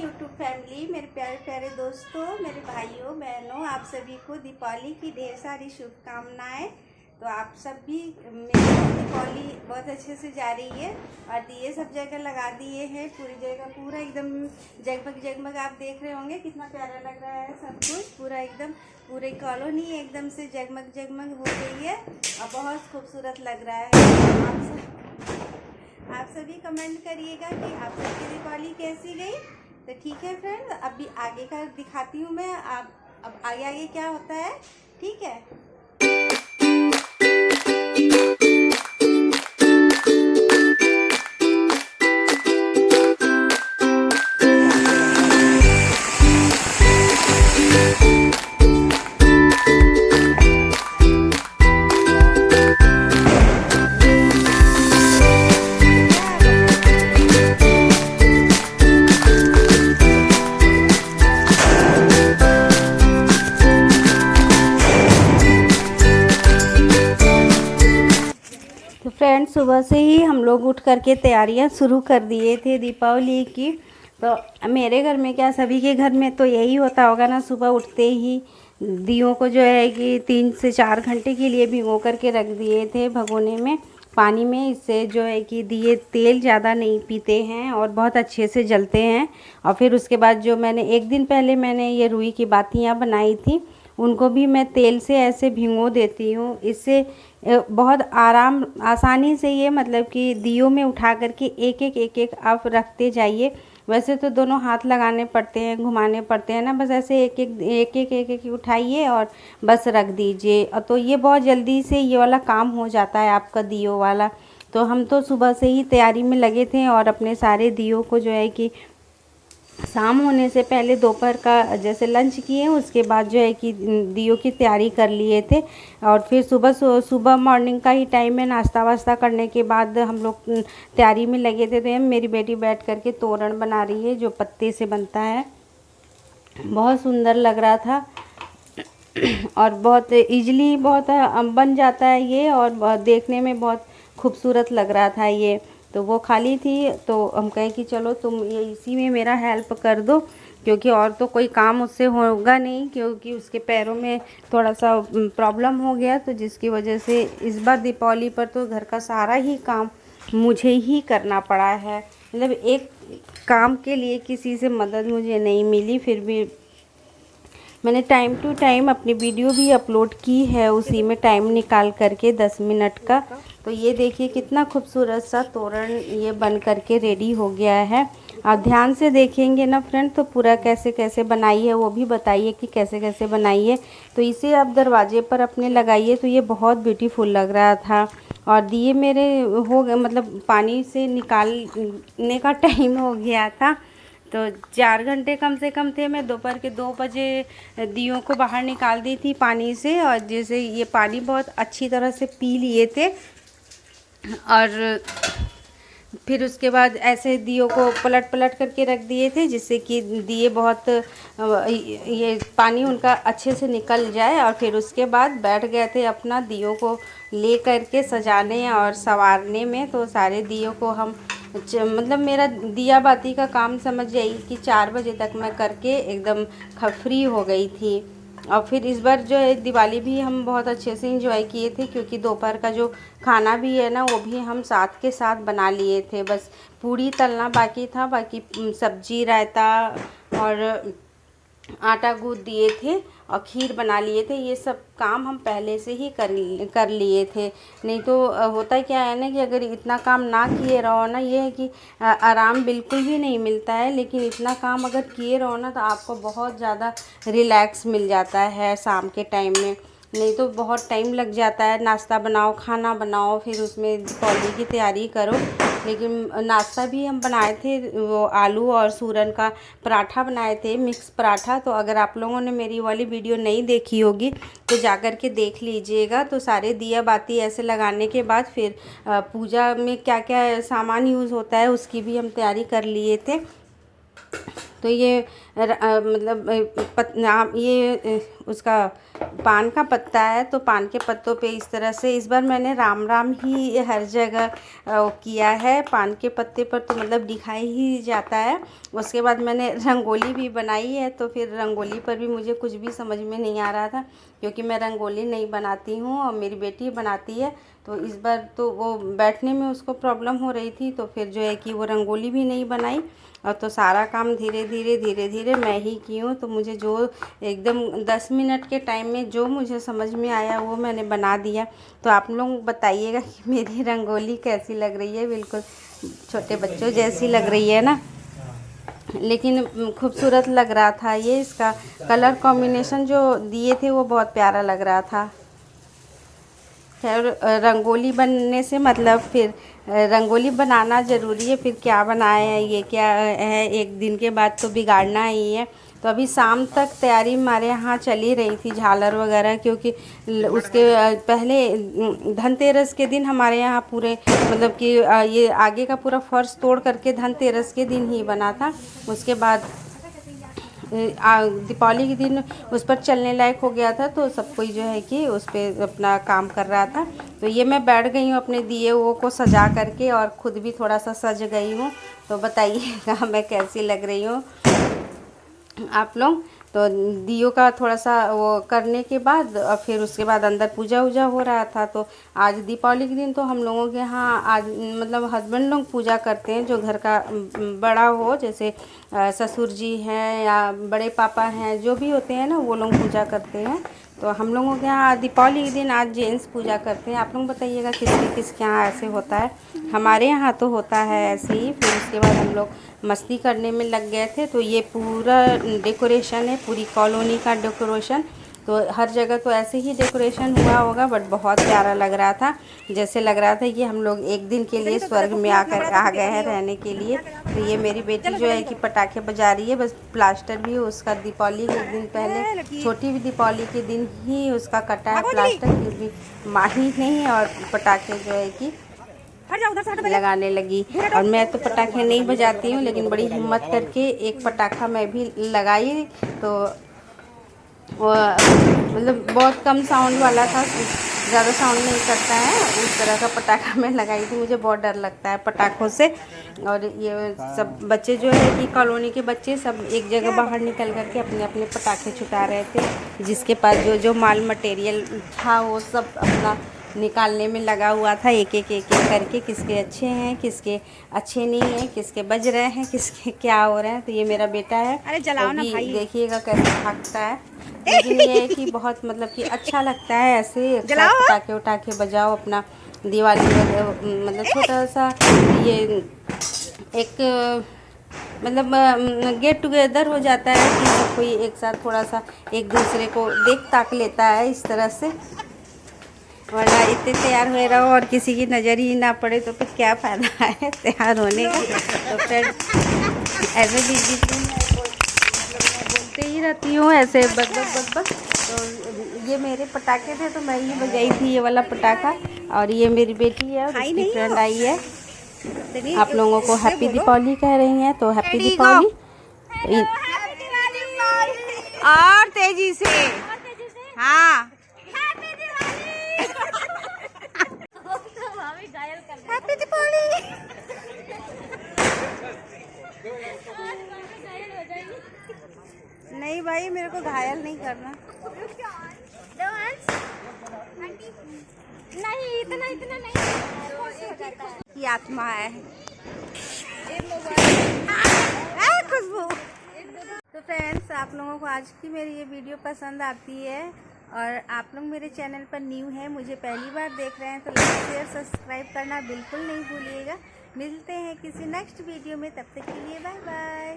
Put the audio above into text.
YouTube family, मेरे प्यारे प्यारे दोस्तों, मेरे भाइयों बहनों, आप सभी को दीपावली की ढेर सारी शुभकामनाएं। तो आप सब भी, मेरी दीपावली बहुत अच्छे से जा रही है और दिए सब जगह लगा दिए हैं। पूरी जगह पूरा एकदम जगमग जगमग आप देख रहे होंगे कितना प्यारा लग रहा है सब कुछ। पूरा एकदम पूरी कॉलोनी एकदम से जगमग जगमग हो गई है और बहुत खूबसूरत लग रहा है। आप सभी कमेंट करिएगा कि आप सबकी दीपावली कैसी गई। तो ठीक है फ्रेंड्स, अभी आगे का दिखाती हूँ मैं। आप अब आगे आगे क्या होता है, ठीक है। तो फ्रेंड्स, सुबह से ही हम लोग उठ करके तैयारियां शुरू कर दिए थे दीपावली की। तो मेरे घर में क्या, सभी के घर में तो यही होता होगा ना, सुबह उठते ही दियों को जो है कि 3 से 4 घंटे के लिए भिगो करके रख दिए थे भगोने में, पानी में। इससे जो है कि दिए तेल ज़्यादा नहीं पीते हैं और बहुत अच्छे से जलते हैं। और फिर उसके बाद जो मैंने एक दिन पहले मैंने ये रुई की बातियाँ बनाई थी, उनको भी मैं तेल से ऐसे भिगो देती हूँ। इससे बहुत आसानी से ये मतलब कि दियों में उठा करके एक एक आप रखते जाइए। वैसे तो दोनों हाथ लगाने पड़ते हैं, घुमाने पड़ते हैं ना, बस ऐसे एक एक उठाइए और बस रख दीजिए। तो ये बहुत जल्दी से ये वाला काम हो जाता है आपका दियों वाला। तो हम तो सुबह से ही तैयारी में लगे थे और अपने सारे दियों को जो है कि शाम होने से पहले दोपहर का जैसे लंच किए, उसके बाद जो है कि दियों की तैयारी कर लिए थे। और फिर सुबह मॉर्निंग का ही टाइम में नाश्ता वास्ता करने के बाद हम लोग तैयारी में लगे थे। तो मेरी बेटी बैठ करके तोरण बना रही है जो पत्ते से बनता है। बहुत सुंदर लग रहा था और बहुत इजीली बहुत बन जाता है ये, और देखने में बहुत खूबसूरत लग रहा था ये। तो वो खाली थी तो हम कहें कि चलो तुम ये इसी में मेरा हेल्प कर दो, क्योंकि और तो कोई काम उससे होगा नहीं, क्योंकि उसके पैरों में थोड़ा सा प्रॉब्लम हो गया। तो जिसकी वजह से इस बार दीपावली पर तो घर का सारा ही काम मुझे ही करना पड़ा है। मतलब एक काम के लिए किसी से मदद मुझे नहीं मिली। फिर भी मैंने टाइम टू टाइम अपनी वीडियो भी अपलोड की है, उसी में टाइम निकाल करके 10 मिनट का। तो ये देखिए कितना खूबसूरत सा तोरण ये बन करके रेडी हो गया है। आप ध्यान से देखेंगे ना फ्रेंड, तो पूरा कैसे कैसे बनाई है वो भी बताइए कि कैसे कैसे बनाई है। तो इसे आप दरवाजे पर अपने लगाइए तो ये बहुत ब्यूटीफुल लग रहा था। और दिए मेरे हो गए, मतलब पानी से निकालने का टाइम हो गया था। तो 4 घंटे कम से कम थे। मैं दोपहर के 2 बजे दियों को बाहर निकाल दी थी पानी से, और जैसे ये पानी बहुत अच्छी तरह से पी लिए थे। और फिर उसके बाद ऐसे दियों को पलट पलट करके रख दिए थे, जिससे कि दिए बहुत ये पानी उनका अच्छे से निकल जाए। और फिर उसके बाद बैठ गए थे अपना दियों को ले करके सजाने और संवारने में। तो सारे दियों को हम मतलब मेरा दिया बाती का काम समझ जाइए कि 4 बजे तक मैं करके एकदम फ्री हो गई थी। और फिर इस बार जो है दिवाली भी हम बहुत अच्छे से एंजॉय किए थे, क्योंकि दोपहर का जो खाना भी है ना वो भी हम साथ के साथ बना लिए थे। बस पूड़ी तलना बाकी था, बाकी सब्जी रायता और आटा गूँथ दिए थे और खीर बना लिए थे। ये सब काम हम पहले से ही कर लिए थे। नहीं तो होता क्या है ना कि अगर इतना काम ना किए रहो ना, ये है कि आराम बिल्कुल भी नहीं मिलता है। लेकिन इतना काम अगर किए रहो ना तो आपको बहुत ज़्यादा रिलैक्स मिल जाता है शाम के टाइम में। नहीं तो बहुत टाइम लग जाता है, नाश्ता बनाओ, खाना बनाओ, फिर उसमें दीपावली की तैयारी करो। लेकिन नाश्ता भी हम बनाए थे, वो आलू और सूरन का पराठा बनाए थे, मिक्स पराठा। तो अगर आप लोगों ने मेरी वाली वीडियो नहीं देखी होगी तो जा कर के देख लीजिएगा। तो सारे दिया बाती ऐसे लगाने के बाद फिर पूजा में क्या क्या सामान यूज़ होता है उसकी भी हम तैयारी कर लिए थे। तो ये मतलब ये उसका पान का पत्ता है, तो पान के पत्तों पे इस तरह से इस बार मैंने राम राम ही हर जगह किया है। पान के पत्ते पर तो मतलब दिखाई ही जाता है। उसके बाद मैंने रंगोली भी बनाई है, तो फिर रंगोली पर भी मुझे कुछ भी समझ में नहीं आ रहा था, क्योंकि मैं रंगोली नहीं बनाती हूँ और मेरी बेटी बनाती है। तो इस बार तो वो बैठने में उसको प्रॉब्लम हो रही थी, तो फिर जो है कि वो रंगोली भी नहीं बनाई। और तो सारा काम धीरे धीरे मैं ही की हूँ। तो मुझे जो एकदम 10 मिनट के टाइम में जो मुझे समझ में आया वो मैंने बना दिया। तो आप लोग बताइएगा कि मेरी रंगोली कैसी लग रही है। बिल्कुल छोटे बच्चों जैसी लग रही है ना, लेकिन खूबसूरत लग रहा था। ये इसका कलर कॉम्बिनेशन जो दिए थे वो बहुत प्यारा लग रहा था। खैर रंगोली बनने से मतलब फिर रंगोली बनाना ज़रूरी है, फिर क्या बनाए हैं ये क्या है, एक दिन के बाद तो बिगाड़ना ही है। तो अभी शाम तक तैयारी हमारे यहाँ चली रही थी, झालर वगैरह, क्योंकि उसके पहले धनतेरस के दिन हमारे यहाँ पूरे मतलब कि ये आगे का पूरा फर्श तोड़ करके धनतेरस के दिन ही बना था। उसके बाद दीपावली के दिन उस पर चलने लायक हो गया था, तो सब कोई जो है कि उस पर अपना काम कर रहा था। तो ये मैं बैठ गई हूँ अपने दिए वो को सजा करके, और ख़ुद भी थोड़ा सा सज गई हूँ। तो बताइएगा मैं कैसी लग रही हूँ आप लोग। तो दियों का थोड़ा सा वो करने के बाद और फिर उसके बाद अंदर पूजा वूजा हो रहा था। तो आज दीपावली के दिन तो हम लोगों के यहाँ आज मतलब हस्बैंड लोग पूजा करते हैं, जो घर का बड़ा हो, जैसे ससुर जी हैं या बड़े पापा हैं, जो भी होते हैं ना वो लोग पूजा करते हैं। तो हम लोगों के यहाँ दीपावली के दिन आज जेंट्स पूजा करते हैं। आप लोग बताइएगा किसके यहाँ ऐसे होता है। हमारे यहाँ तो होता है ऐसे ही। फिर उसके बाद हम लोग मस्ती करने में लग गए थे। तो ये पूरा डेकोरेशन है, पूरी कॉलोनी का डेकोरेशन। तो हर जगह तो ऐसे ही डेकोरेशन हुआ होगा, बट बहुत प्यारा लग रहा था। जैसे लग रहा था कि हम लोग एक दिन के लिए स्वर्ग में आ गए हैं रहने के लिए। तो ये मेरी बेटी जो है कि पटाखे बजा रही है, बस प्लास्टर भी उसका दीपावली के दिन पहले, छोटी भी दीपावली के दिन ही उसका कटा है प्लास्टर, फिर भी माही नहीं और पटाखे जो है कि लगाने लगी। और मैं तो पटाखे नहीं बजाती हूँ, लेकिन बड़ी हिम्मत करके एक पटाखा मैं भी लगाई। तो मतलब बहुत कम साउंड वाला था, ज़्यादा साउंड नहीं करता है, उस तरह का पटाखा मैं लगाई थी। मुझे बहुत डर लगता है पटाखों से। और ये सब बच्चे जो है कि कॉलोनी के बच्चे सब एक जगह बाहर निकल करके अपने अपने पटाखे छुटा रहे थे। जिसके पास जो जो माल मटेरियल था वो सब अपना निकालने में लगा हुआ था, एक एक करके, किसके अच्छे हैं किसके अच्छे नहीं हैं, किसके बज रहे हैं किसके क्या हो रहे हैं। तो ये मेरा बेटा है, अरे जलाओ ना भाई, देखिएगा कैसे भागता है। लेकिन ये है कि बहुत मतलब कि अच्छा लगता है ऐसे पटाखे उटाखे बजाओ, अपना दिवाली मतलब छोटा सा ये एक मतलब गेट टुगेदर हो जाता है कि सब कोई एक साथ थोड़ा सा एक दूसरे को देख ताक लेता है इस तरह से। वरना इतने तैयार हुए रहो और किसी की नज़र ही ना पड़े तो फिर क्या फ़ायदा है तैयार होने का। तो फिर ऐसे बीच में मतलब मैं बोलते ही रहती हूँ ऐसे बक। तो ये मेरे पटाखे थे तो मैं ही बजाई थी ये वाला पटाखा। और ये मेरी बेटी है, उसकी फ्रेंड आई है। आप लोगों को हैप्पी दीपावली कह रही हैं, तो हैप्पी दीपावली। और तेजी से हाँ, हैप्पी दीपावली। नहीं भाई मेरे को घायल नहीं करना। नहीं इतना नहीं, ये आत्मा है खुशबू। तो फ्रेंड्स आप लोगों को आज की मेरी ये वीडियो पसंद आती है और आप लोग मेरे चैनल पर न्यू हैं, मुझे पहली बार देख रहे हैं, तो लाइक शेयर सब्सक्राइब करना बिल्कुल नहीं भूलिएगा। मिलते हैं किसी नेक्स्ट वीडियो में, तब तक के लिए बाय बाय।